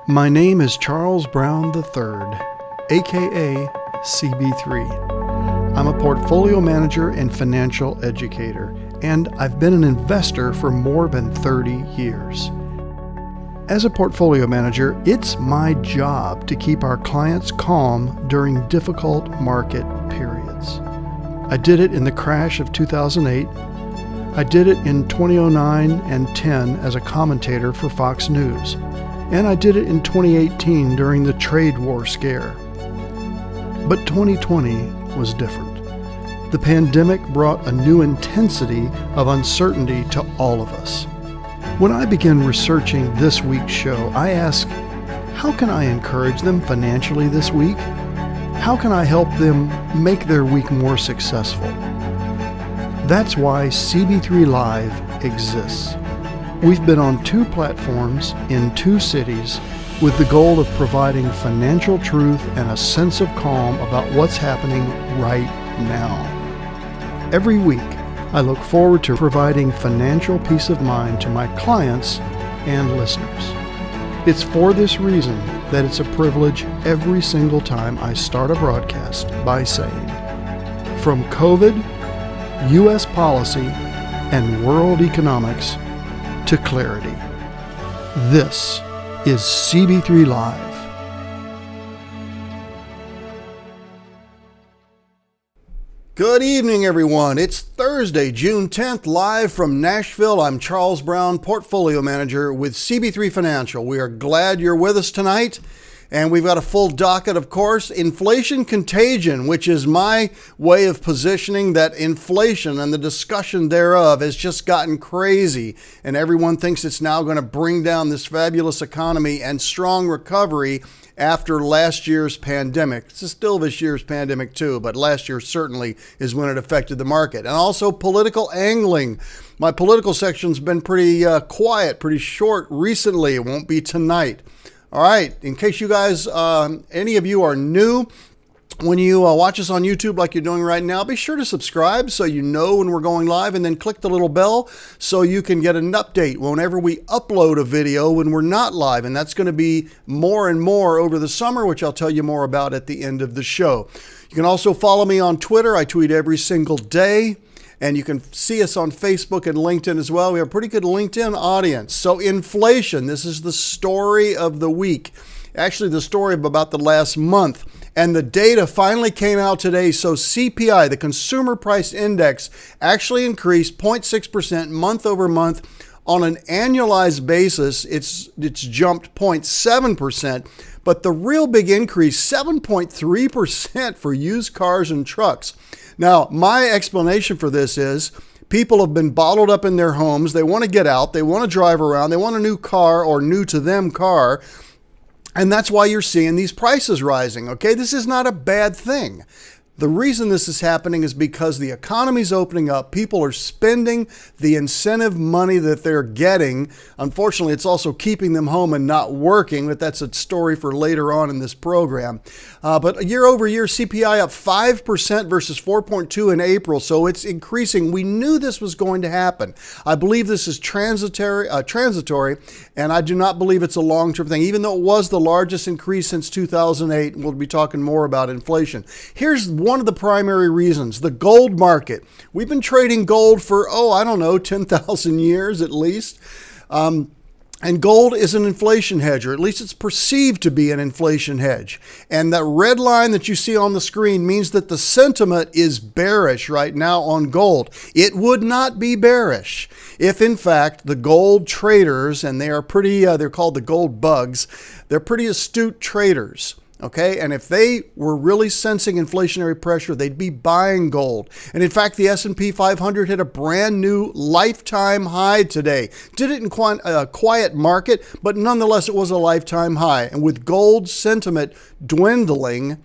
My name is Charles Brown III, aka CB3. I'm a portfolio manager and financial educator, and I've been an investor for more than 30 years. As a portfolio manager, it's my job to keep our clients calm during difficult market periods. I did it in the crash of 2008. I did it in 2009 and 10 as a commentator for Fox News. And I did it in 2018 during the trade war scare. But 2020 was different. The pandemic brought a new intensity of uncertainty to all of us. When I began researching this week's show, I asked, how can I encourage them financially this week? How can I help them make their week more successful? That's why CB3 Live exists. We've been on 2 platforms in 2 cities with the goal of providing financial truth and a sense of calm about what's happening right now. Every week, I look forward to providing financial peace of mind to my clients and listeners. It's for this reason that it's a privilege every single time I start a broadcast by saying, from COVID, U.S. policy, and world economics to clarity. This is CB3 Live. Good evening, everyone. It's Thursday, June 10th, live from Nashville. I'm Charles Brown, Portfolio Manager with CB3 Financial. We are glad you're with us tonight. And we've got a full docket, of course. Inflation Contagion, which is my way of positioning that inflation and the discussion thereof has just gotten crazy. And everyone thinks it's now going to bring down this fabulous economy and strong recovery after last year's pandemic. It's still this year's pandemic too, but last year certainly is when it affected the market. And also political angling. My political section's been pretty quiet, pretty short recently. It won't be tonight. All right, in case you guys, any of you are new, when you watch us on YouTube like you're doing right now, be sure to subscribe so you know when we're going live, and then click the little bell so you can get an update whenever we upload a video when we're not live. And that's going to be more and more over the summer, which I'll tell you more about at the end of the show. You can also follow me on Twitter. I tweet every single day. And you can see us on Facebook and LinkedIn as well. We have a pretty good LinkedIn audience. So inflation, this is the story of the week. Actually, the story of about the last month. And the data finally came out today. So CPI, the Consumer Price Index, actually increased 0.6% month over month. On an annualized basis, it's jumped 0.7%. But the real big increase, 7.3% for used cars and trucks. Now, my explanation for this is people have been bottled up in their homes. They want to get out. They want to drive around. They want a new car or new to them car. And that's why you're seeing these prices rising. Okay, this is not a bad thing. The reason this is happening is because the economy's opening up. People are spending the incentive money that they're getting. Unfortunately, it's also keeping them home and not working, but that's a story for later on in this program. But year over year, CPI up 5% versus 4.2 in April, so it's increasing. We knew this was going to happen. I believe this is transitory, and I do not believe it's a long-term thing, even though it was the largest increase since 2008. We'll be talking more about inflation. Here's one of the primary reasons, the gold market. We've been trading gold for, 10,000 years at least. And gold is an inflation hedge, or at least it's perceived to be an inflation hedge. And that red line that you see on the screen means that the sentiment is bearish right now on gold. It would not be bearish if, in fact, the gold traders, and they are pretty, they're called the gold bugs, they're pretty astute traders. Okay, and if they were really sensing inflationary pressure, they'd be buying gold. And in fact, the S&P 500 hit a brand new lifetime high today. Did it in a quiet market, but nonetheless, it was a lifetime high. And with gold sentiment dwindling,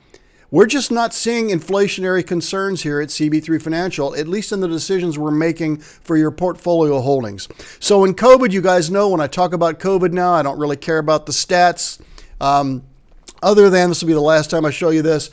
we're just not seeing inflationary concerns here at CB3 Financial, at least in the decisions we're making for your portfolio holdings. So in COVID, you guys know when I talk about COVID now, I don't really care about the stats. Other than this will be the last time I show you this,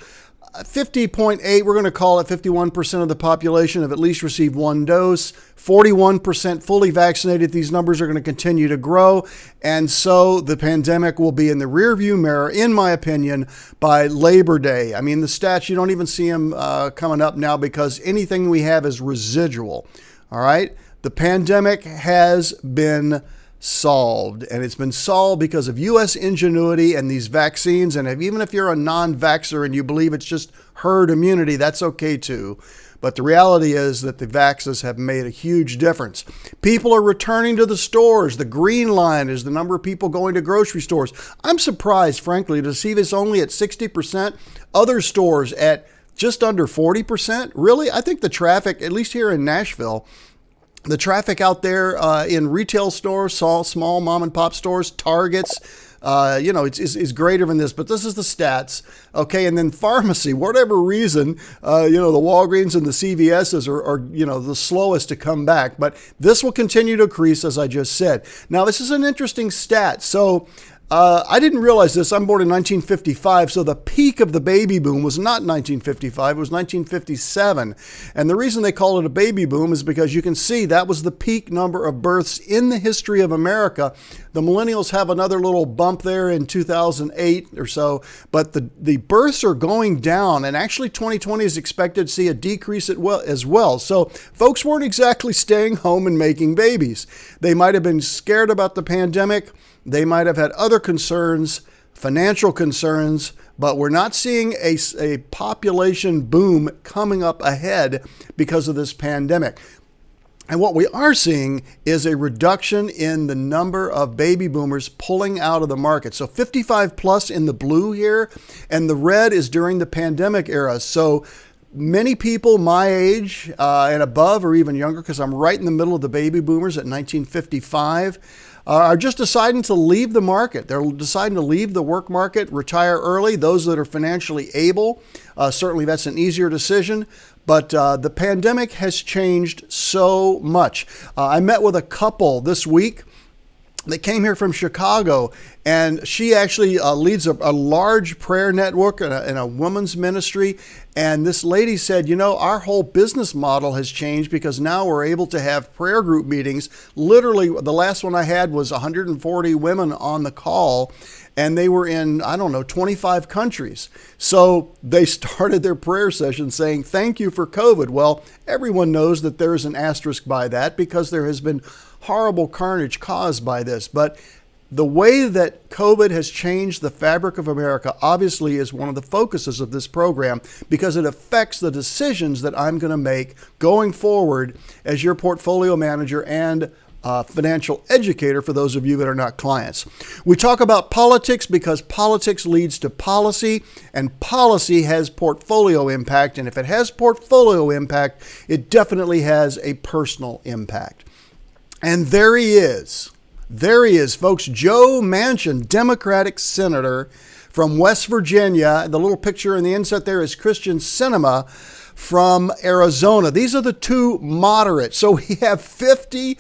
50.8, we're going to call it 51% of the population have at least received one dose, 41% fully vaccinated. These numbers are going to continue to grow. And so the pandemic will be in the rearview mirror, in my opinion, by Labor Day. I mean, the stats, you don't even see them coming up now because anything we have is residual. All right. The pandemic has been solved, and it's been solved because of U.S. ingenuity and these vaccines. And even if you're a non-vaxxer and you believe it's just herd immunity, that's okay too. But the reality is that the vaccines have made a huge difference. People are returning to the stores. The green line is the number of people going to grocery stores. I'm surprised, frankly, to see this only at 60%. Other stores at just under 40%. Really? I think the traffic, at least here in Nashville, the traffic out there in retail stores, small mom and pop stores, Targets, it's greater than this, but this is the stats. Okay. And then pharmacy, whatever reason, the Walgreens and the CVSs are the slowest to come back, but this will continue to increase, as I just said. Now, this is an interesting stat. So, I didn't realize this. I'm born in 1955, so the peak of the baby boom was not 1955, it was 1957. And the reason they call it a baby boom is because you can see that was the peak number of births in the history of America. The millennials have another little bump there in 2008 or so, but the births are going down, and actually 2020 is expected to see a decrease as well. So folks weren't exactly staying home and making babies. They might have been scared about the pandemic. They might have had other concerns, financial concerns, but we're not seeing a population boom coming up ahead because of this pandemic. And what we are seeing is a reduction in the number of baby boomers pulling out of the market. So 55 plus in the blue here, and the red is during the pandemic era. So many people my age and above, or even younger, because I'm right in the middle of the baby boomers at 1955, are just deciding to leave the market. They're deciding to leave the work market, retire early. Those that are financially able, certainly that's an easier decision. But the pandemic has changed so much. I met with a couple this week that came here from Chicago, and she actually leads a large prayer network and a women's ministry. And this lady said, our whole business model has changed because now we're able to have prayer group meetings. Literally, the last one I had was 140 women on the call, and they were in, 25 countries. So they started their prayer session saying, thank you for COVID. Well, everyone knows that there is an asterisk by that because there has been horrible carnage caused by this. But the way that COVID has changed the fabric of America obviously is one of the focuses of this program because it affects the decisions that I'm going to make going forward as your portfolio manager and financial educator for those of you that are not clients. We talk about politics because politics leads to policy, and policy has portfolio impact. And if it has portfolio impact, it definitely has a personal impact. And there he is. There he is, folks. Joe Manchin, Democratic Senator from West Virginia. The little picture in the inset there is Christian Sinema from Arizona. These are the two moderates. So we have 50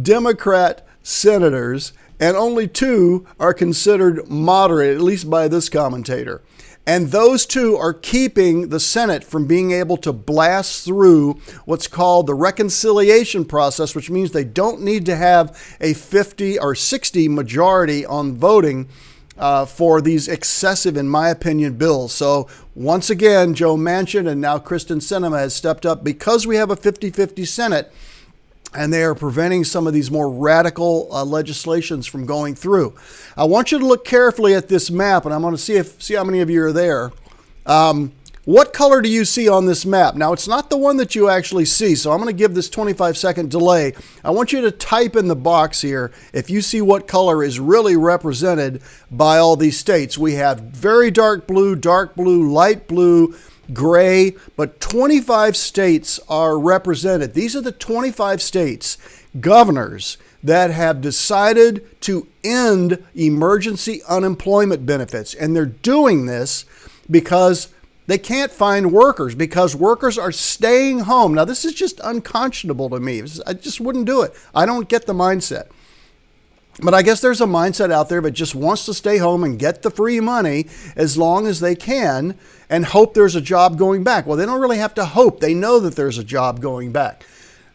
Democrat senators, and only two are considered moderate, at least by this commentator. And those two are keeping the Senate from being able to blast through what's called the reconciliation process, which means they don't need to have a 50 or 60 majority on voting for these excessive, in my opinion, bills. So once again, Joe Manchin and now Kristen Sinema has stepped up because we have a 50-50 Senate, and they are preventing some of these more radical legislations from going through. I want you to look carefully at this map, and I'm going to see how many of you are there. What color do you see on this map? Now, it's not the one that you actually see, so I'm going to give this 25-second delay. I want you to type in the box here if you see what color is really represented by all these states. We have very dark blue, light blue, gray, but 25 states are represented. These are the 25 states, governors, that have decided to end emergency unemployment benefits. And they're doing this because they can't find workers, because workers are staying home. Now, this is just unconscionable to me. I just wouldn't do it. I don't get the mindset. But I guess there's a mindset out there that just wants to stay home and get the free money as long as they can and hope there's a job going back. Well, they don't really have to hope. They know that there's a job going back.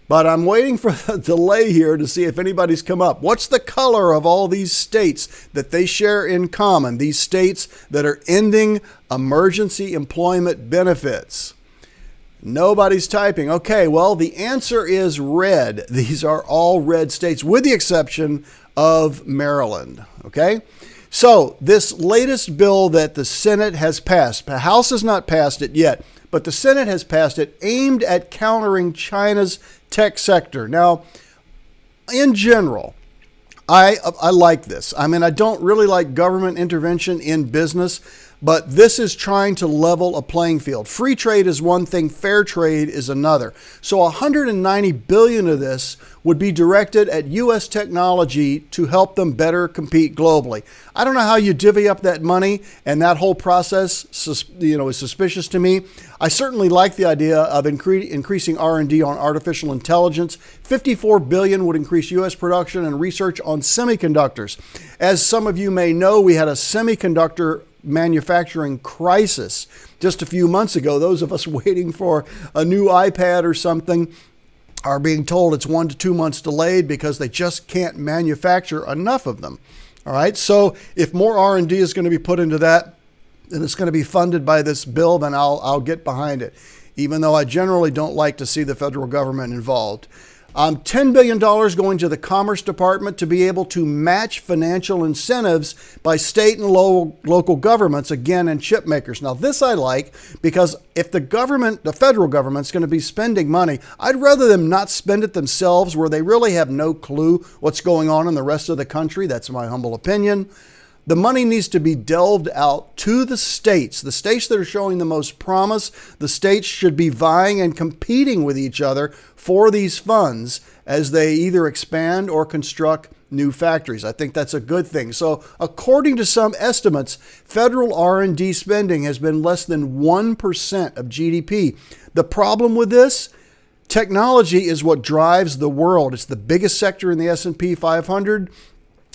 But I'm waiting for the delay here to see if anybody's come up. What's the color of all these states that they share in common? These states that are ending emergency employment benefits. Nobody's typing. Okay, well, the answer is red. These are all red states with the exception of Maryland. Okay? So this latest bill that the Senate has passed, the House has not passed it yet, but the Senate has passed it, aimed at countering China's tech sector. Now, in general, I like this. I mean, I don't really like government intervention in business, but this is trying to level a playing field. Free trade is one thing, fair trade is another. So 190 billion of this would be directed at U.S. technology to help them better compete globally. I don't know how you divvy up that money, and that whole process, is suspicious to me. I certainly like the idea of increasing R&D on artificial intelligence. 54 billion would increase U.S. production and research on semiconductors. As some of you may know, we had a semiconductor manufacturing crisis just a few months ago. Those of us waiting for a new iPad or something are being told it's 1 to 2 months delayed because they just can't manufacture enough of them. All right. So if more R&D is going to be put into that, and it's going to be funded by this bill, then I'll get behind it, even though I generally don't like to see the federal government involved. $10 billion going to the Commerce Department to be able to match financial incentives by state and local governments, again, and chip makers. Now, this I like because if the federal government's going to be spending money, I'd rather them not spend it themselves where they really have no clue what's going on in the rest of the country. That's my humble opinion. The money needs to be delved out to the states that are showing the most promise. The states should be vying and competing with each other for these funds as they either expand or construct new factories. I think that's a good thing. So according to some estimates, federal R&D spending has been less than 1% of GDP. The problem with this, technology is what drives the world. It's the biggest sector in the S&P 500.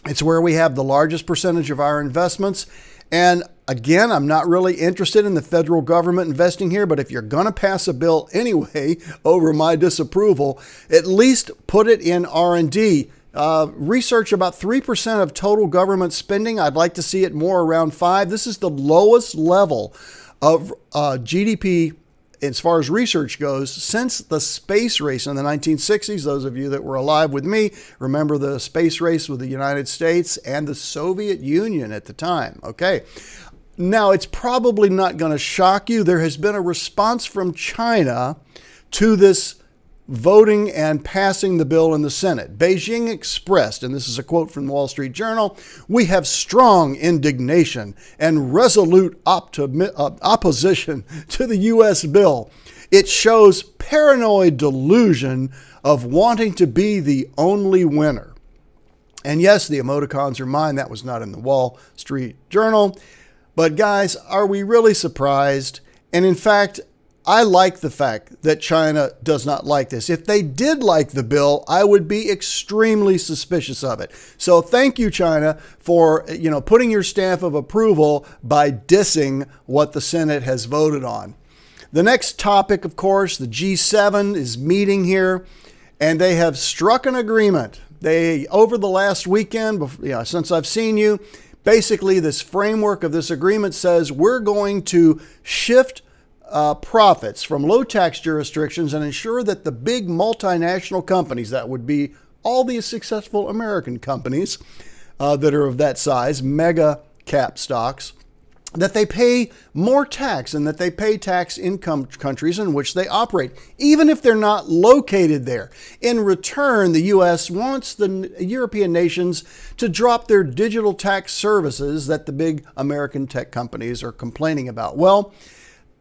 It's where we have the largest percentage of our investments. And again, I'm not really interested in the federal government investing here, but if you're going to pass a bill anyway over my disapproval, at least put it in R&D. Research about 3% of total government spending. I'd like to see it more around 5%. This is the lowest level of GDP as far as research goes since the space race in the 1960s. Those of you that were alive with me remember the space race with the United States and the Soviet Union at the time. Okay. Now, it's probably not going to shock you. There has been a response from China to this voting and passing the bill in the Senate. Beijing expressed, and this is a quote from the Wall Street Journal, "We have strong indignation and resolute opposition to the U.S. bill. It shows paranoid delusion of wanting to be the only winner." And yes, the emoticons are mine. That was not in the Wall Street Journal. But guys, are we really surprised? And in fact, I like the fact that China does not like this. If they did like the bill, I would be extremely suspicious of it. So thank you, China, for putting your stamp of approval by dissing what the Senate has voted on. The next topic, of course, the G7 is meeting here, and they have struck an agreement. Over the last weekend, since I've seen you, basically this framework of this agreement says we're going to shift profits from low tax jurisdictions and ensure that the big multinational companies, that would be all these successful American companies that are of that size, mega cap stocks, that they pay more tax and that they pay tax in countries in which they operate, even if they're not located there. In return, the U.S. wants the European nations to drop their digital tax services that the big American tech companies are complaining about. Well,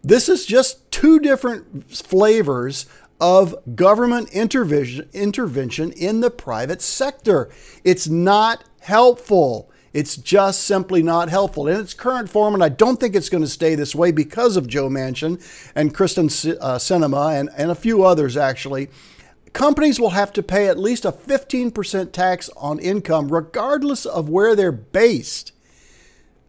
this is just two different flavors of government intervention in the private sector. It's not helpful. It's just simply not helpful in its current form, and I don't think it's going to stay this way because of Joe Manchin and Kristen Sinema and a few others, actually. companies will have to pay at least a 15% tax on income, regardless of where they're based.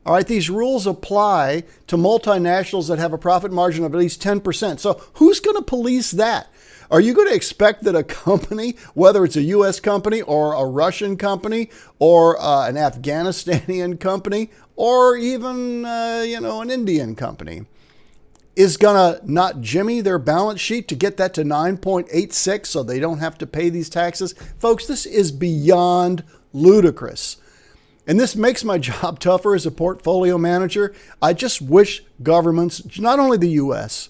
All right, these rules apply to multinationals that have a profit margin of at least 10%. So who's going to police that? Are you going to expect that a company, whether it's a U.S. company or a Russian company or an Afghanistani company or even, an Indian company, is going to not jimmy their balance sheet to get that to 9.86 so they don't have to pay these taxes? Folks, this is beyond ludicrous. And this makes my job tougher as a portfolio manager. I just wish governments, not only the U.S.,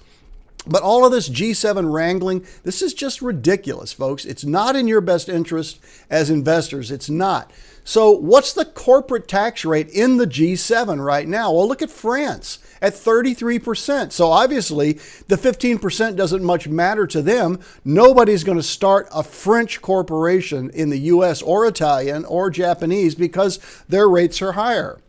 but all of this G7 wrangling, this is just ridiculous, folks. It's not in your best interest as investors. It's not. So what's the corporate tax rate in the G7 right now? Well, look at France at 33%. So obviously the 15% doesn't much matter to them. Nobody's going to start a French corporation in the US or Italian or Japanese because their rates are higher.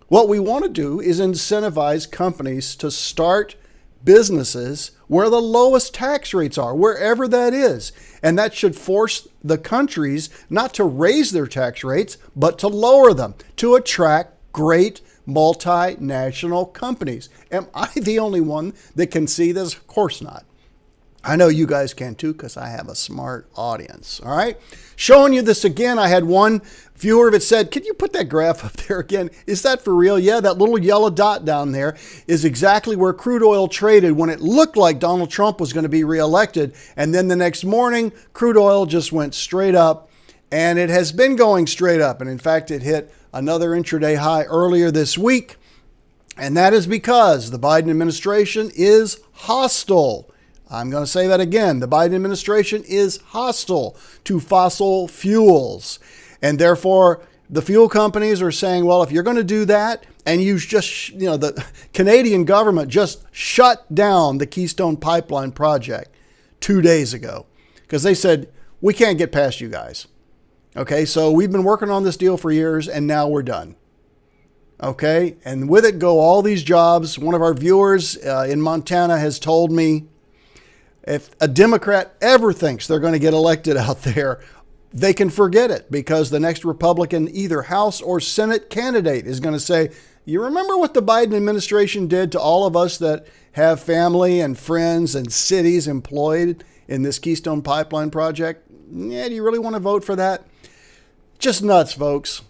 What we want to do is incentivize companies to start businesses where the lowest tax rates are, wherever that is. And that should force the countries not to raise their tax rates, but to lower them to attract great multinational companies. Am I the only one that can see this? Of course not. I know you guys can too, because I have a smart audience. All right. Showing you this again. I had one viewer that said, "Can you put that graph up there again? Is that for real?" Yeah, that little yellow dot down there is exactly where crude oil traded when it looked like Donald Trump was going to be reelected. And then the next morning, crude oil just went straight up, and it has been going straight up. And in fact, it hit another intraday high earlier this week. And that is because the Biden administration is hostile. I'm going to say that again. The Biden administration is hostile to fossil fuels. And therefore, the fuel companies are saying, well, if you're going to do that, and the Canadian government just shut down the Keystone Pipeline project 2 days ago because they said, we can't get past you guys. Okay, so we've been working on this deal for years, and now we're done. Okay, and with it go all these jobs. One of our viewers in Montana has told me, if a Democrat ever thinks they're going to get elected out there, they can forget it, because the next Republican, either House or Senate candidate, is going to say, you remember what the Biden administration did to all of us that have family and friends and cities employed in this Keystone Pipeline project? Yeah, do you really want to vote for that? Just nuts, folks.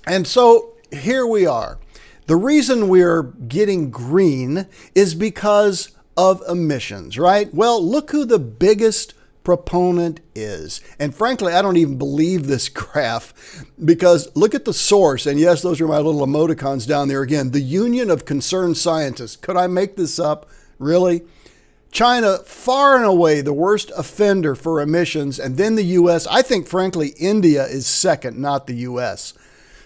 And so here we are. The reason we're getting green is because of emissions, right? Well, look who the biggest proponent is. And frankly, I don't even believe this graph, because look at the source. And yes, those are my little emoticons down there again. The Union of Concerned Scientists. Could I make this up? Really? China, far and away the worst offender for emissions. And then the U.S. I think, frankly, India is second, not the U.S.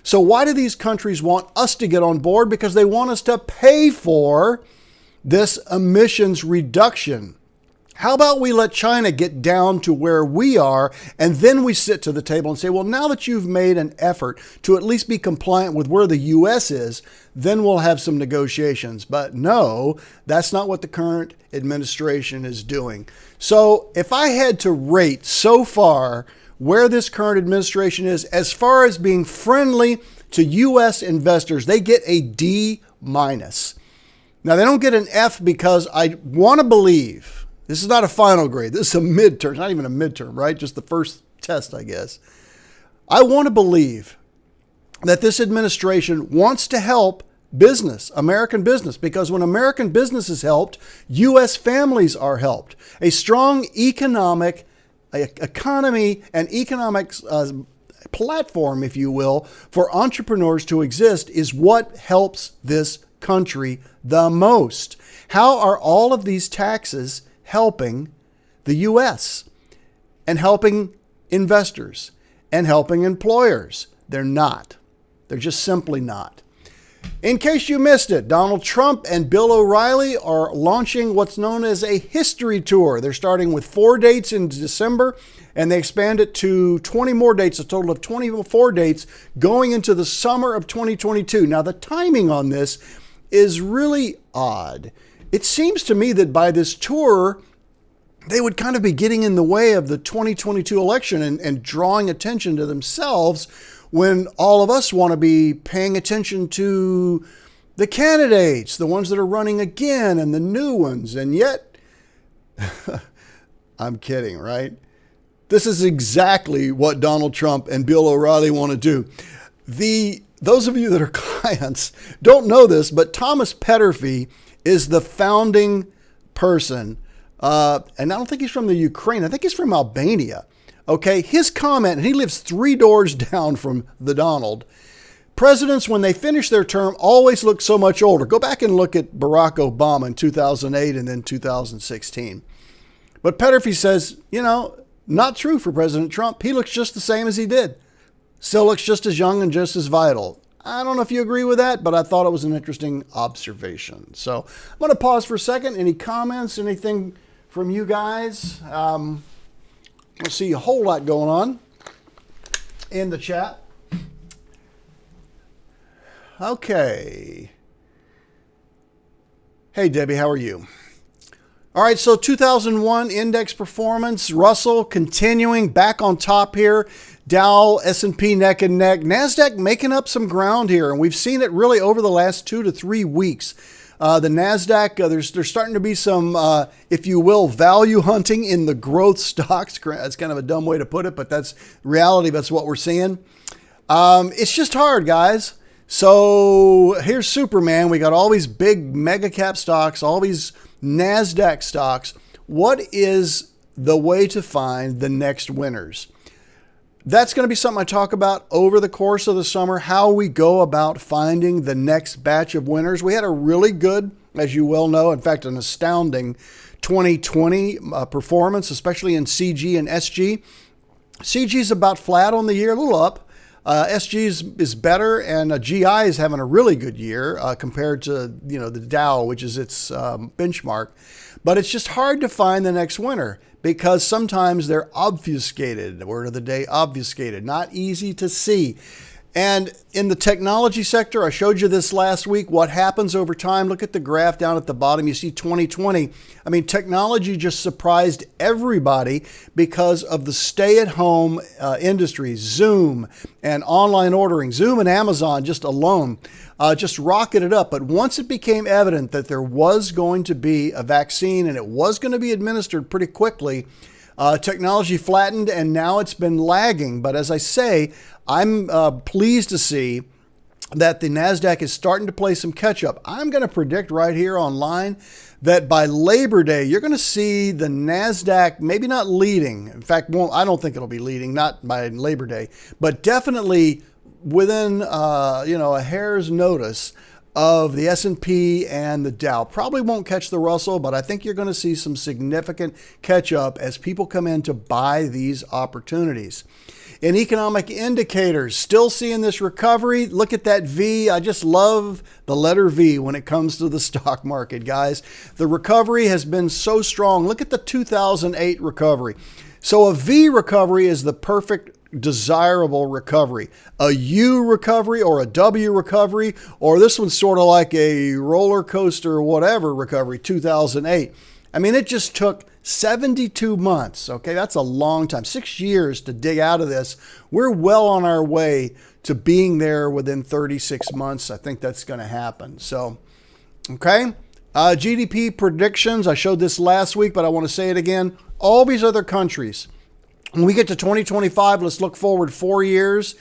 So why do these countries want us to get on board? Because they want us to pay for this emissions reduction. How about we let China get down to where we are, and then we sit to the table and say, well, now that you've made an effort to at least be compliant with where the U.S. is, then we'll have some negotiations. But no, that's not what the current administration is doing. So if I had to rate so far where this current administration is as far as being friendly to U.S. investors, they get a D-. Now, they don't get an F because I want to believe, this is not a final grade, this is a midterm, not even a midterm, right? Just the first test, I guess. I want to believe that this administration wants to help business, American business, because when American business is helped, U.S. families are helped. A strong economy and economic platform, if you will, for entrepreneurs to exist is what helps this country the most. How are all of these taxes helping the U.S. and helping investors and helping employers? They're not. They're just simply not. In case you missed it, Donald Trump and Bill O'Reilly are launching what's known as a history tour. They're starting with 4 dates in December, and they expand it to 20 more dates, a total of 24 dates going into the summer of 2022. Now, the timing on this is really odd. It seems to me that by this tour, they would kind of be getting in the way of the 2022 election and drawing attention to themselves when all of us want to be paying attention to the candidates, the ones that are running again and the new ones. And yet, I'm kidding, right? This is exactly what Donald Trump and Bill O'Reilly want to do. Those of you that are clients don't know this, but Thomas Petterfy is the founding person. And I don't think he's from the Ukraine. I think he's from Albania. Okay, his comment, and he lives 3 doors down from the Donald. Presidents, when they finish their term, always look so much older. Go back and look at Barack Obama in 2008 and then 2016. But Petterfy says, not true for President Trump. He looks just the same as he did. Still looks just as young and just as vital. I don't know if you agree with that, but I thought it was an interesting observation. So I'm going to pause for a second. Any comments, anything from you guys? We'll see a whole lot going on in the chat. Okay. Hey, Debbie, how are you? All right, so 2001 index performance, Russell continuing back on top here. Dow, S&P neck and neck. NASDAQ making up some ground here, and we've seen it really over the last 2 to 3 weeks. The NASDAQ, there's starting to be some, if you will, value hunting in the growth stocks. That's kind of a dumb way to put it, but that's reality. That's what we're seeing. It's just hard, guys. So here's Superman. We got all these big mega cap stocks, all these NASDAQ stocks. What is the way to find the next winners? That's going to be something I talk about over the course of the summer, how we go about finding the next batch of winners. We had a really good, as you well know, in fact, an astounding 2020 performance, especially in CG and SG. CG is about flat on the year, a little up. SG is better, and GI is having a really good year compared to the Dow, which is its benchmark. But it's just hard to find the next winner because sometimes they're obfuscated. The word of the day, obfuscated. Not easy to see. And in the technology sector, I showed you this last week, what happens over time. Look at the graph down at the bottom. You see 2020. I mean, technology just surprised everybody because of the stay-at-home industry, Zoom and online ordering. Zoom and Amazon just alone just rocketed up. But once it became evident that there was going to be a vaccine and it was going to be administered pretty quickly, technology flattened, and now it's been lagging. But as I say, I'm pleased to see that the NASDAQ is starting to play some catch up. I'm going to predict right here online that by Labor Day, you're going to see the NASDAQ maybe not leading. In fact, I don't think it'll be leading, not by Labor Day, but definitely within a hair's notice of the S&P and the Dow. Probably won't catch the Russell, but I think you're going to see some significant catch up as people come in to buy these opportunities. In economic indicators, still seeing this recovery. Look at that V. I just love the letter V when it comes to the stock market, guys. The recovery has been so strong. Look at the 2008 recovery. So a V recovery is the perfect desirable recovery. A U recovery or a W recovery, or this one's sort of like a roller coaster whatever recovery, 2008. I mean, it just took 72 months. Okay, that's a long time. 6 years to dig out of this. We're well on our way to being there within 36 months. I think that's going to happen. So, okay. GDP predictions. I showed this last week, but I want to say it again. All these other countries, when we get to 2025, let's look forward 4 years.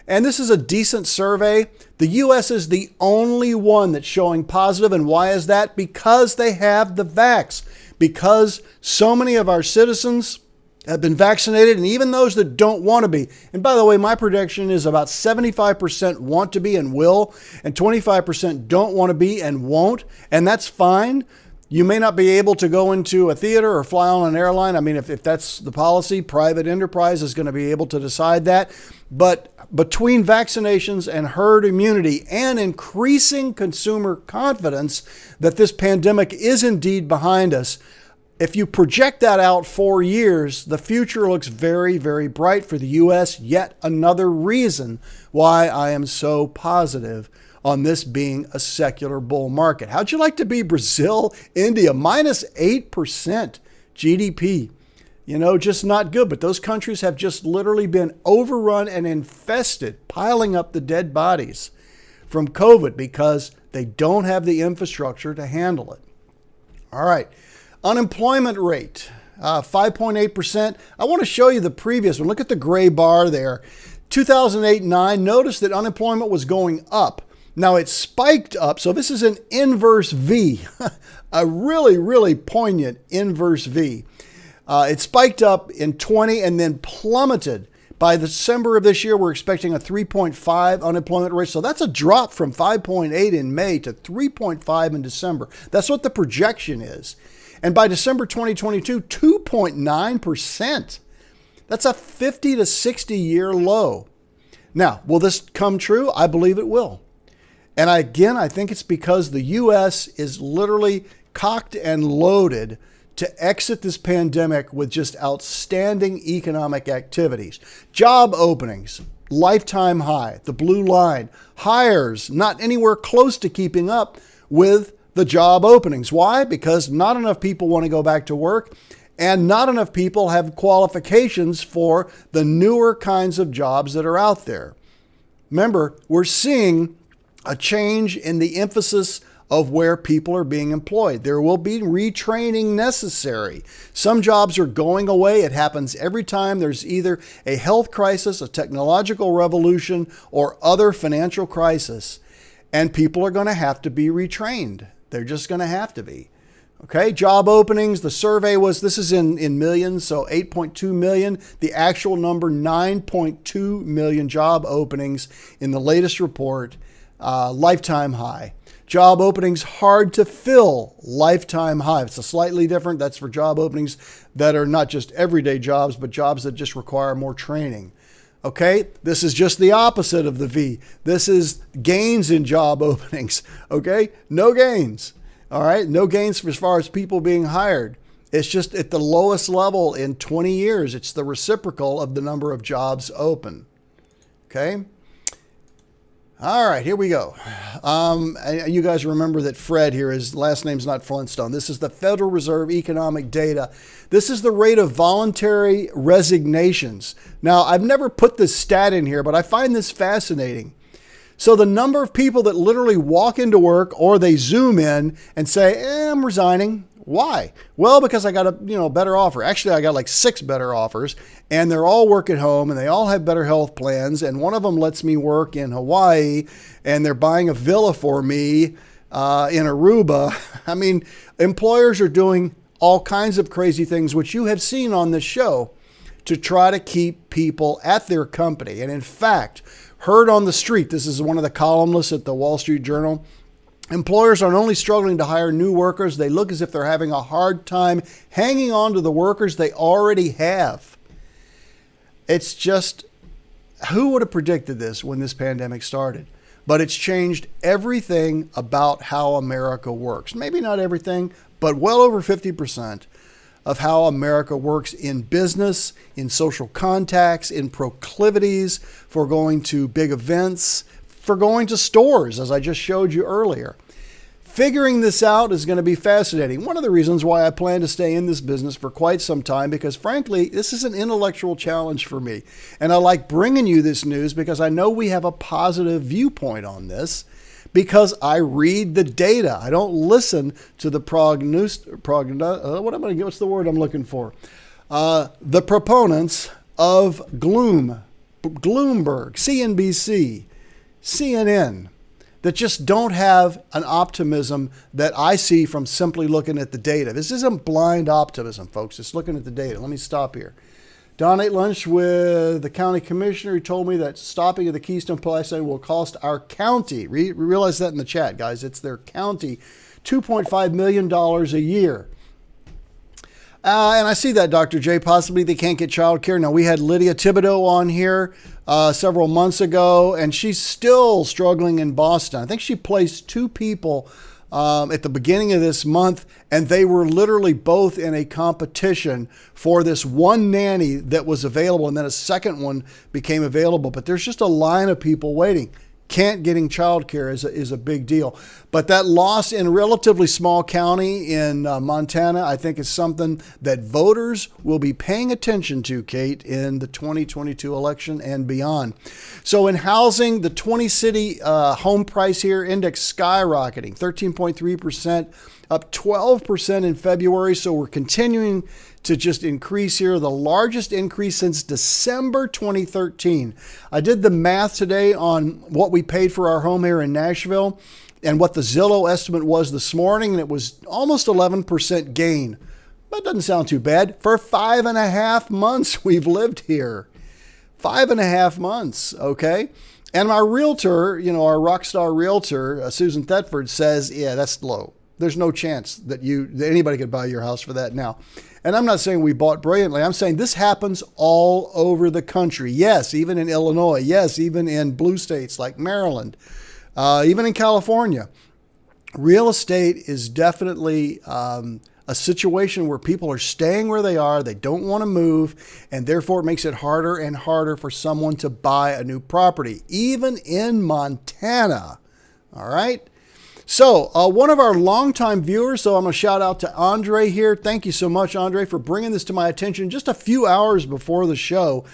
And this is a decent survey. The U.S. is the only one that's showing positive. And why is that? Because they have the vax. Because so many of our citizens have been vaccinated, and even those that don't want to be. And by the way, my prediction is about 75% want to be and will, and 25% don't want to be and won't. And that's fine. You may not be able to go into a theater or fly on an airline. I mean, if that's the policy, private enterprise is going to be able to decide that. But between vaccinations and herd immunity and increasing consumer confidence that this pandemic is indeed behind us, if you project that out 4 years, the future looks very, very bright for the U.S. Yet another reason why I am so positive on this being a secular bull market. How'd you like to be Brazil, India, minus 8%? GDP. Just not good. But those countries have just literally been overrun and infested, piling up the dead bodies from COVID because they don't have the infrastructure to handle it. All right. Unemployment rate, 5.8%. I want to show you the previous one. Look at the gray bar there. 2008-9, notice that unemployment was going up. Now it spiked up. So this is an inverse V, a really, really poignant inverse V. It spiked up in 20 and then plummeted. By December of this year, we're expecting a 3.5 unemployment rate. So that's a drop from 5.8 in May to 3.5 in December. That's what the projection is. And by December 2022, 2.9%. That's a 50 to 60 year low. Now, will this come true? I believe it will. And I think it's because the U.S. is literally cocked and loaded to exit this pandemic with just outstanding economic activities. Job openings, lifetime high, the blue line. Hires, not anywhere close to keeping up with the job openings. Why? Because not enough people want to go back to work and not enough people have qualifications for the newer kinds of jobs that are out there. Remember, we're seeing a change in the emphasis of where people are being employed. There will be retraining necessary. Some jobs are going away. It happens every time there's either a health crisis, a technological revolution, or other financial crisis. And people are going to have to be retrained. They're just going to have to be. Okay, job openings, the survey was, this is in millions, so 8.2 million. The actual number, 9.2 million job openings in the latest report, lifetime high. Job openings hard to fill, lifetime high. It's a slightly different. That's for job openings that are not just everyday jobs, but jobs that just require more training. Okay, this is just the opposite of the V. This is gains in job openings. Okay, no gains. All right, no gains as far as people being hired. It's just at the lowest level in 20 years. It's the reciprocal of the number of jobs open. Okay. All right, here we go. You guys remember that Fred here, his last name's not Flintstone. This is the Federal Reserve economic data. This is the rate of voluntary resignations. Now, I've never put this stat in here, but I find this fascinating. So the number of people that literally walk into work or they Zoom in and say, I'm resigning. Why? Well, because I got a better offer. Actually, I got like 6 better offers and they're all work at home and they all have better health plans. And one of them lets me work in Hawaii and they're buying a villa for me in Aruba. I mean, employers are doing all kinds of crazy things, which you have seen on this show, to try to keep people at their company. And in fact, heard on the street, this is one of the columnists at the Wall Street Journal, employers are not only struggling to hire new workers, they look as if they're having a hard time hanging on to the workers they already have. It's just, who would have predicted this when this pandemic started? But it's changed everything about how America works. Maybe not everything, but well over 50% of how America works in business, in social contacts, in proclivities for going to big events, for going to stores, as I just showed you earlier. Figuring this out is going to be fascinating. One of the reasons why I plan to stay in this business for quite some time, because frankly, this is an intellectual challenge for me. And I like bringing you this news because I know we have a positive viewpoint on this, because I read the data. I don't listen to the what's the word I'm looking for? The proponents of gloom, Bloomberg, CNBC, CNN, that just don't have an optimism that I see from simply looking at the data. This isn't blind optimism, folks. It's looking at the data. Let me stop here. Don ate lunch with the county commissioner. He told me that stopping at the Keystone Pipeline will cost our county, realize that in the chat, guys, it's their county, $2.5 million a year. And I see that, Dr. J, possibly they can't get childcare. Now, we had Lydia Thibodeau on here several months ago, and she's still struggling in Boston. I think she placed 2 people at the beginning of this month, and they were literally both in a competition for this one nanny that was available, and then a second one became available. But there's just a line of people waiting. getting childcare is a big deal. But that loss in a relatively small county in Montana, I think is something that voters will be paying attention to, Kate, in the 2022 election and beyond. So in housing, the 20-city home price here index skyrocketing, 13.3%, up 12% in February. So we're continuing to just increase here, the largest increase since December 2013. I did the math today on what we paid for our home here in Nashville and what the Zillow estimate was this morning, and it was almost 11% gain. That doesn't sound too bad. For 5.5 months we've lived here. 5.5 months, okay? And our realtor, our rock star realtor, Susan Thetford, says, yeah, that's low. There's no chance that anybody could buy your house for that now. And I'm not saying we bought brilliantly. I'm saying this happens all over the country. Yes, even in Illinois. Yes, even in blue states like Maryland. Even in California. Real estate is definitely a situation where people are staying where they are. They don't want to move. And therefore, it makes it harder and harder for someone to buy a new property. Even in Montana. All right. So one of our longtime viewers, so I'm going to shout out to Andre here. Thank you so much, Andre, for bringing this to my attention just a few hours before the show.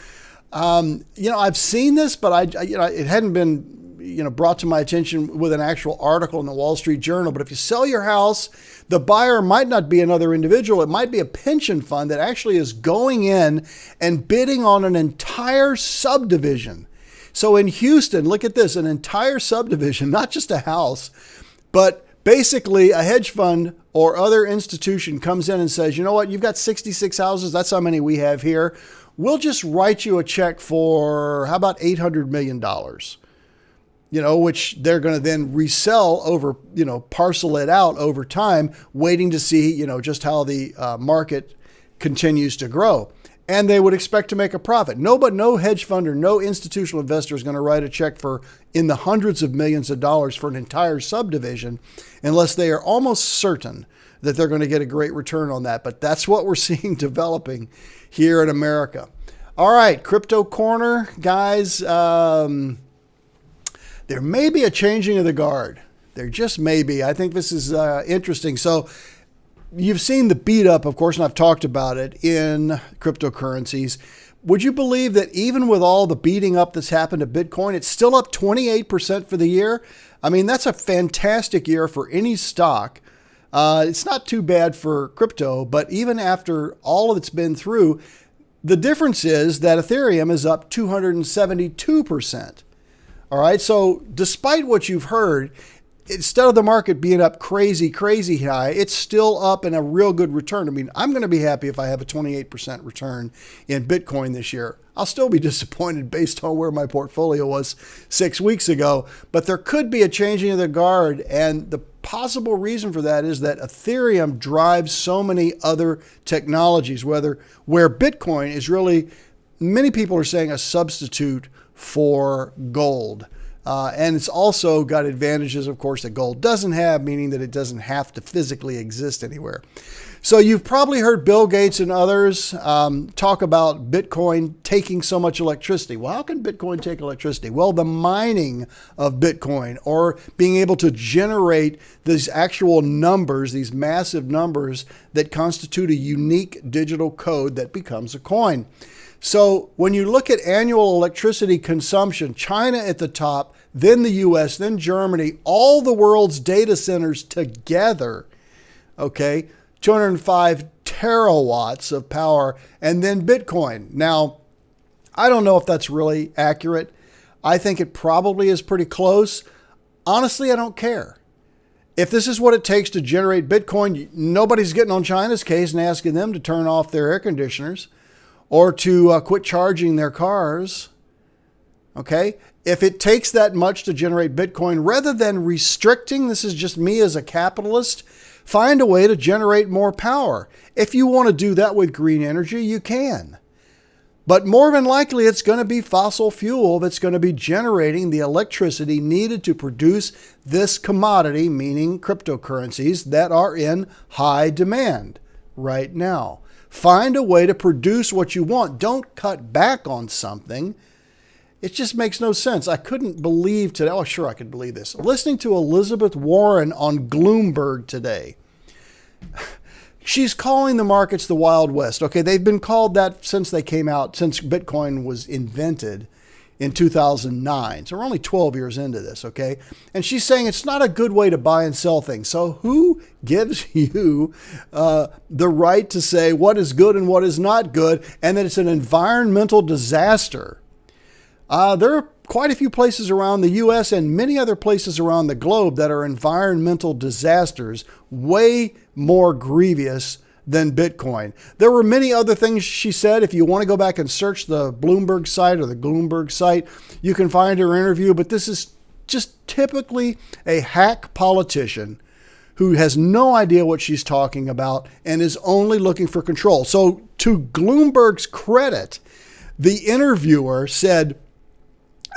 I've seen this, but it hadn't been brought to my attention with an actual article in the Wall Street Journal. But if you sell your house, the buyer might not be another individual. It might be a pension fund that actually is going in and bidding on an entire subdivision. So in Houston, look at this, an entire subdivision, not just a house. But basically, a hedge fund or other institution comes in and says, you know what, you've got 66 houses. That's how many we have here. We'll just write you a check for, how about $800 million? Which they're going to then resell over, parcel it out over time, waiting to see, just how the market continues to grow. And they would expect to make a profit. No hedge fund or no institutional investor is going to write a check for in the hundreds of millions of dollars for an entire subdivision unless they are almost certain that they're going to get a great return on that. But that's what we're seeing developing here in America. All right, Crypto Corner, guys. There may be a changing of the guard. There just may be. I think this is interesting. So you've seen the beat up, of course, and I've talked about it in cryptocurrencies. Would you believe that even with all the beating up that's happened to Bitcoin, it's still up 28% for the year? I mean, that's a fantastic year for any stock. It's not too bad for crypto, but even after all of it's been through, the difference is that Ethereum is up 272%. All right. So despite what you've heard, instead of the market being up crazy high, it's still up in a real good return. I mean, I'm going to be happy if I have a 28% return in Bitcoin this year. I'll still be disappointed based on where my portfolio was 6 weeks ago, but there could be a changing of the guard. And the possible reason for that is that Ethereum drives so many other technologies, where Bitcoin is really, many people are saying, a substitute for gold. And it's also got advantages, of course, that gold doesn't have, meaning that it doesn't have to physically exist anywhere. So you've probably heard Bill Gates and others talk about Bitcoin taking so much electricity. Well, how can Bitcoin take electricity? Well, the mining of Bitcoin, or being able to generate these actual numbers, these massive numbers that constitute a unique digital code that becomes a coin. So when you look at annual electricity consumption, China at the top, then the US, then Germany, all the world's data centers together, okay, 205 terawatts of power, and then Bitcoin. Now, I don't know if that's really accurate. I think it probably is pretty close. Honestly, I don't care. If this is what it takes to generate Bitcoin, nobody's getting on China's case and asking them to turn off their air conditioners or to quit charging their cars, okay? If it takes that much to generate Bitcoin, rather than restricting, this is just me as a capitalist, find a way to generate more power. If you want to do that with green energy, you can. But more than likely, it's going to be fossil fuel that's going to be generating the electricity needed to produce this commodity, meaning cryptocurrencies, that are in high demand right now. Find a way to produce what you want. Don't cut back on something. It just makes no sense. I couldn't believe today. Oh, sure, I could believe this. Listening to Elizabeth Warren on Bloomberg today. She's calling the markets the Wild West. Okay, they've been called that since they came out, since Bitcoin was invented in 2009. So we're only 12 years into this, okay? And she's saying it's not a good way to buy and sell things. So who gives you the right to say what is good and what is not good, and that it's an environmental disaster? There are quite a few places around the U.S. and many other places around the globe that are environmental disasters, way more grievous than Bitcoin. There were many other things she said. If you want to go back and search the Bloomberg site or the Bloomberg site, you can find her interview. But this is just typically a hack politician who has no idea what she's talking about and is only looking for control. So to Bloomberg's credit, the interviewer said,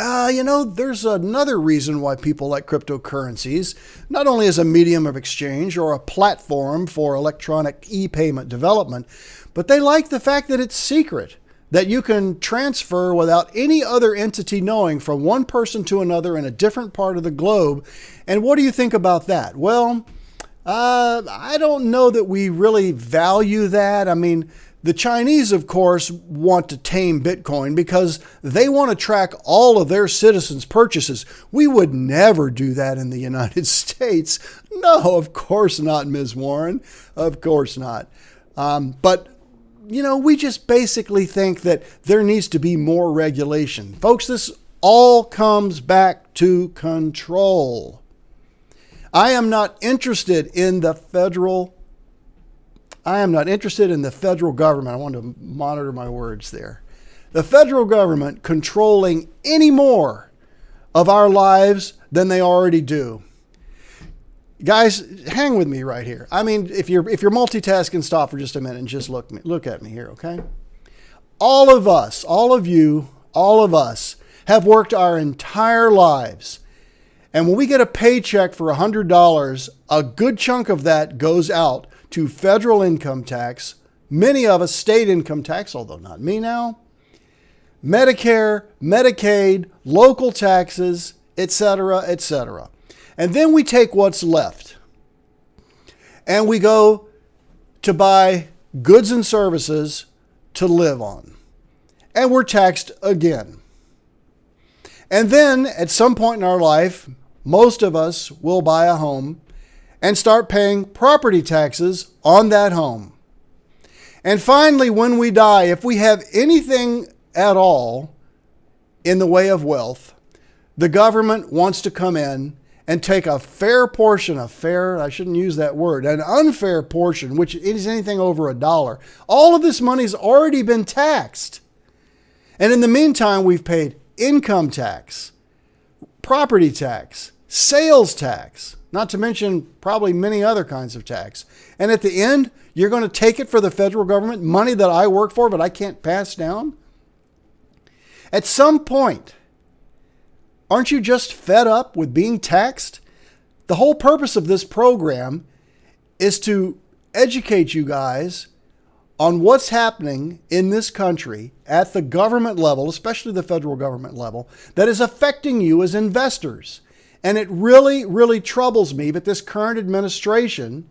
there's another reason why people like cryptocurrencies, not only as a medium of exchange or a platform for electronic e-payment development, but they like the fact that it's secret, that you can transfer without any other entity knowing from one person to another in a different part of the globe. And what do you think about that? Well, I don't know that we really value that. I mean, the Chinese, of course, want to tame Bitcoin because they want to track all of their citizens' purchases. We would never do that in the United States. No, of course not, Ms. Warren. Of course not. But we just basically think that there needs to be more regulation. Folks, this all comes back to control. I am not interested in the federal government. I want to monitor my words there. The federal government controlling any more of our lives than they already do. Guys, hang with me right here. I mean, if you're multitasking, stop for just a minute and just look at me here, okay? All of us, all of you, all of us have worked our entire lives. And when we get a paycheck for $100, a good chunk of that goes out to federal income tax, many of us state income tax, although not me now, Medicare, Medicaid, local taxes, etc., etc. And then we take what's left and we go to buy goods and services to live on. And we're taxed again. And then at some point in our life, most of us will buy a home and start paying property taxes on that home. And finally, when we die, if we have anything at all in the way of wealth, the government wants to come in and take a fair portion, I shouldn't use that word, an unfair portion, which is anything over $1. All of this money's already been taxed. And in the meantime, we've paid income tax, property tax, sales tax, not to mention probably many other kinds of tax. And at the end, you're going to take it for the federal government, money that I work for, but I can't pass down? At some point, aren't you just fed up with being taxed? The whole purpose of this program is to educate you guys on what's happening in this country at the government level, especially the federal government level, that is affecting you as investors. And it really, really troubles me that this current administration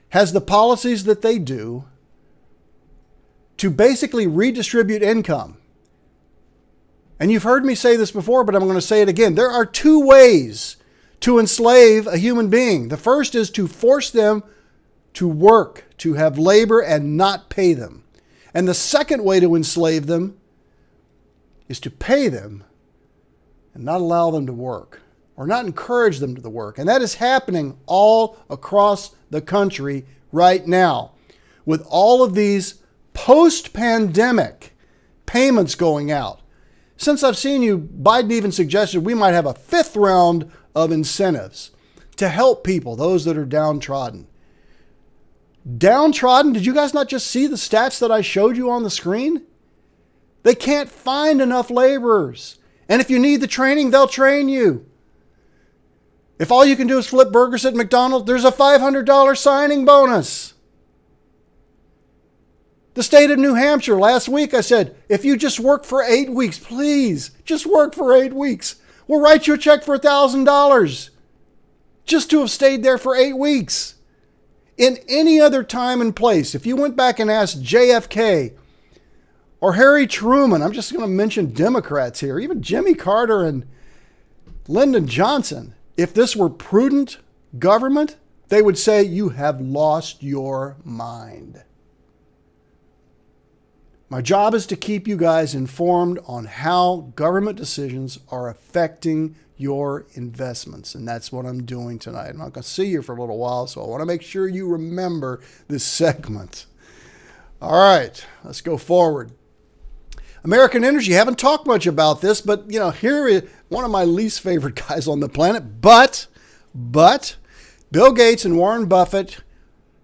has the policies that they do to basically redistribute income. And you've heard me say this before, but I'm going to say it again. There are two ways to enslave a human being. The first is to force them to work, to have labor and not pay them. And the second way to enslave them is to pay them and not allow them to work, or not encourage them to work. And that is happening all across the country right now, with all of these post-pandemic payments going out. Since I've seen you, Biden even suggested we might have a fifth round of incentives to help people, those that are downtrodden. Downtrodden? Did you guys not just see the stats that I showed you on the screen? They can't find enough laborers. And if you need the training, they'll train you. If all you can do is flip burgers at McDonald's, there's a $500 signing bonus. The state of New Hampshire, last week I said, if you just work for 8 weeks, please, just work for 8 weeks. We'll write you a check for $1,000 just to have stayed there for 8 weeks. In any other time and place, if you went back and asked JFK or Harry Truman, I'm just going to mention Democrats here, even Jimmy Carter and Lyndon Johnson, if this were prudent government, they would say, you have lost your mind. My job is to keep you guys informed on how government decisions are affecting your investments. And that's what I'm doing tonight. I'm not going to see you for a little while, so I want to make sure you remember this segment. All right, let's go forward. American Energy, haven't talked much about this, but here is one of my least favorite guys on the planet. But Bill Gates and Warren Buffett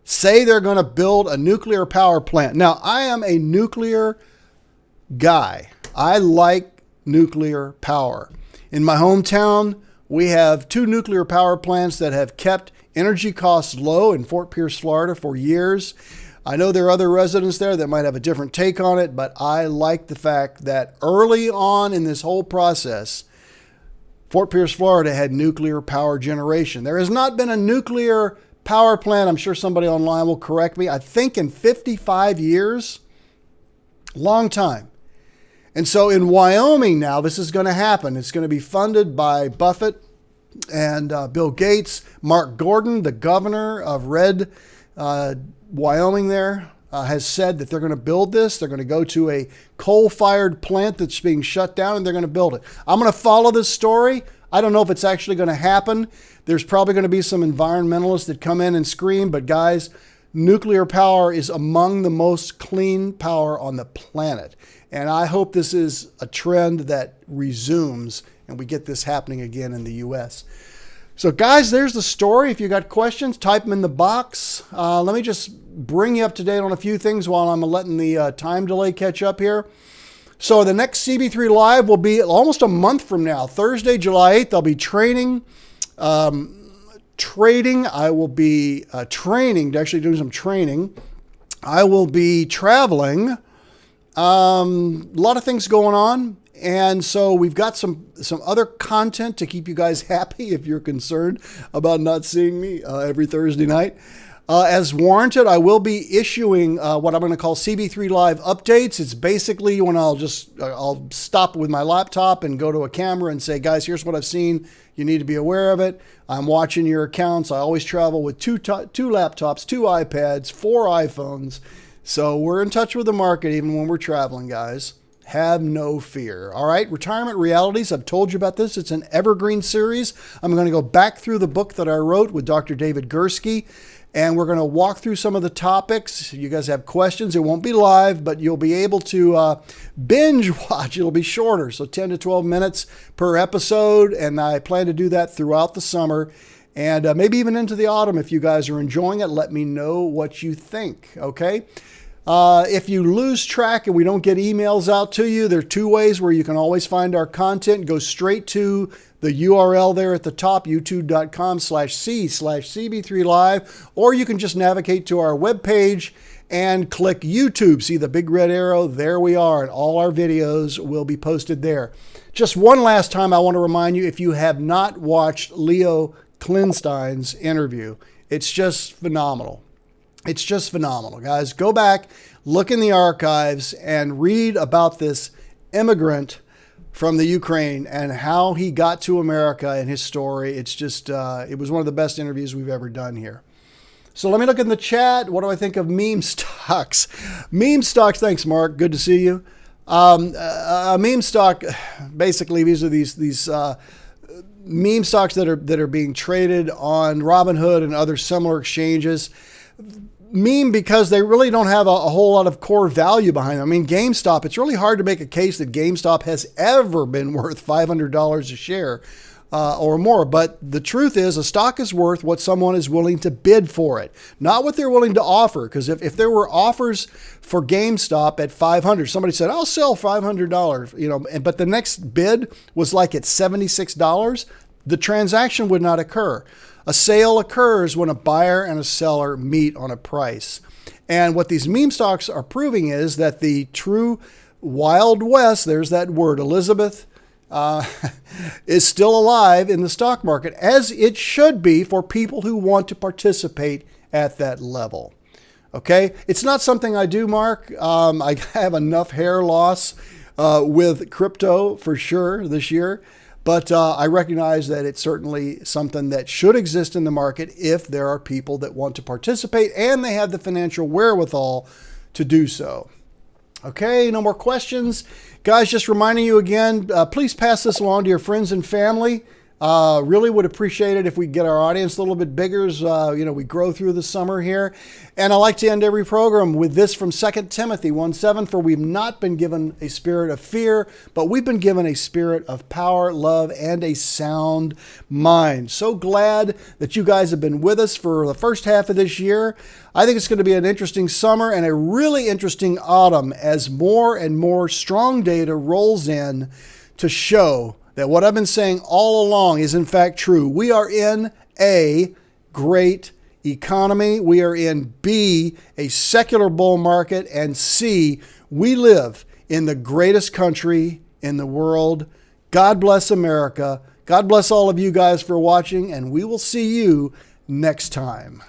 say they're going to build a nuclear power plant. Now, I am a nuclear guy. I like nuclear power. In my hometown, we have 2 nuclear power plants that have kept energy costs low in Fort Pierce, Florida for years. I know there are other residents there that might have a different take on it, but I like the fact that early on in this whole process, Fort Pierce, Florida had nuclear power generation. There has not been a nuclear power plant, I'm sure somebody online will correct me, I think in 55 years. Long time. And so in Wyoming now, this is going to happen. It's going to be funded by Buffett and Bill Gates. Mark Gordon, the governor of Red, Wyoming there, has said that they're going to build this. They're going to go to a coal-fired plant that's being shut down, and they're going to build it. I'm going to follow this story. I don't know if it's actually going to happen. There's probably going to be some environmentalists that come in and scream, but guys, nuclear power is among the most clean power on the planet. And I hope this is a trend that resumes and we get this happening again in the U.S. So guys, there's the story. If you got questions, type them in the box. Let me just bring you up to date on a few things while I'm letting the time delay catch up here. So the next CB3 Live will be almost a month from now, Thursday, July 8th. I'll be training. I will be training, actually doing some training. I will be traveling. A lot of things going on. And so we've got some other content to keep you guys happy if you're concerned about not seeing me every Thursday night. As warranted, I will be issuing what I'm going to call CB3 Live updates. It's basically when I'll stop with my laptop and go to a camera and say, guys, here's what I've seen. You need to be aware of it. I'm watching your accounts. I always travel with two laptops, 2 iPads, 4 iPhones. So we're in touch with the market even when we're traveling, guys. Have no fear. All right, Retirement Realities. I've told you about this. It's an evergreen series. I'm going to go back through the book that I wrote with Dr. David Gursky, and we're going to walk through some of the topics. You guys have questions. It won't be live, but you'll be able to binge watch. It'll be shorter, so 10 to 12 minutes per episode, and I plan to do that throughout the summer and maybe even into the autumn. If you guys are enjoying it, let me know what you think, okay? If you lose track and we don't get emails out to you, there are 2 ways where you can always find our content. Go straight to the URL there at the top, youtube.com/c/CB3Live, or you can just navigate to our webpage and click YouTube. See the big red arrow? There we are, and all our videos will be posted there. Just one last time, I want to remind you, if you have not watched Leo Klinstein's interview, it's just phenomenal. It's just phenomenal, guys. Go back, look in the archives, and read about this immigrant from the Ukraine and how he got to America and his story. It's just, it was one of the best interviews we've ever done here. So let me look in the chat. What do I think of meme stocks? Meme stocks, thanks, Mark. Good to see you. A meme stock, basically, these are these meme stocks that are being traded on Robinhood and other similar exchanges. Meme because they really don't have a whole lot of core value behind them. I mean, GameStop, it's really hard to make a case that GameStop has ever been worth $500 a share or more. But the truth is, a stock is worth what someone is willing to bid for it, not what they're willing to offer. Because if there were offers for GameStop at $500, somebody said, I'll sell $500, but the next bid was like at $76, the transaction would not occur. A sale occurs when a buyer and a seller meet on a price. And what these meme stocks are proving is that the true Wild West, there's that word, Elizabeth, is still alive in the stock market, as it should be for people who want to participate at that level. Okay, it's not something I do, Mark. I have enough hair loss with crypto for sure this year, but I recognize that it's certainly something that should exist in the market if there are people that want to participate and they have the financial wherewithal to do so. Okay, no more questions. Guys, just reminding you again, please pass this along to your friends and family. Really would appreciate it if we get our audience a little bit bigger as we grow through the summer here. And I like to end every program with this from 2 Timothy 1:7, for we've not been given a spirit of fear, but we've been given a spirit of power, love, and a sound mind. So glad that you guys have been with us for the first half of this year. I think it's going to be an interesting summer and a really interesting autumn as more and more strong data rolls in to show that what I've been saying all along is in fact true. We are in A, great economy. We are in B, a secular bull market. And C, we live in the greatest country in the world. God bless America. God bless all of you guys for watching, and we will see you next time.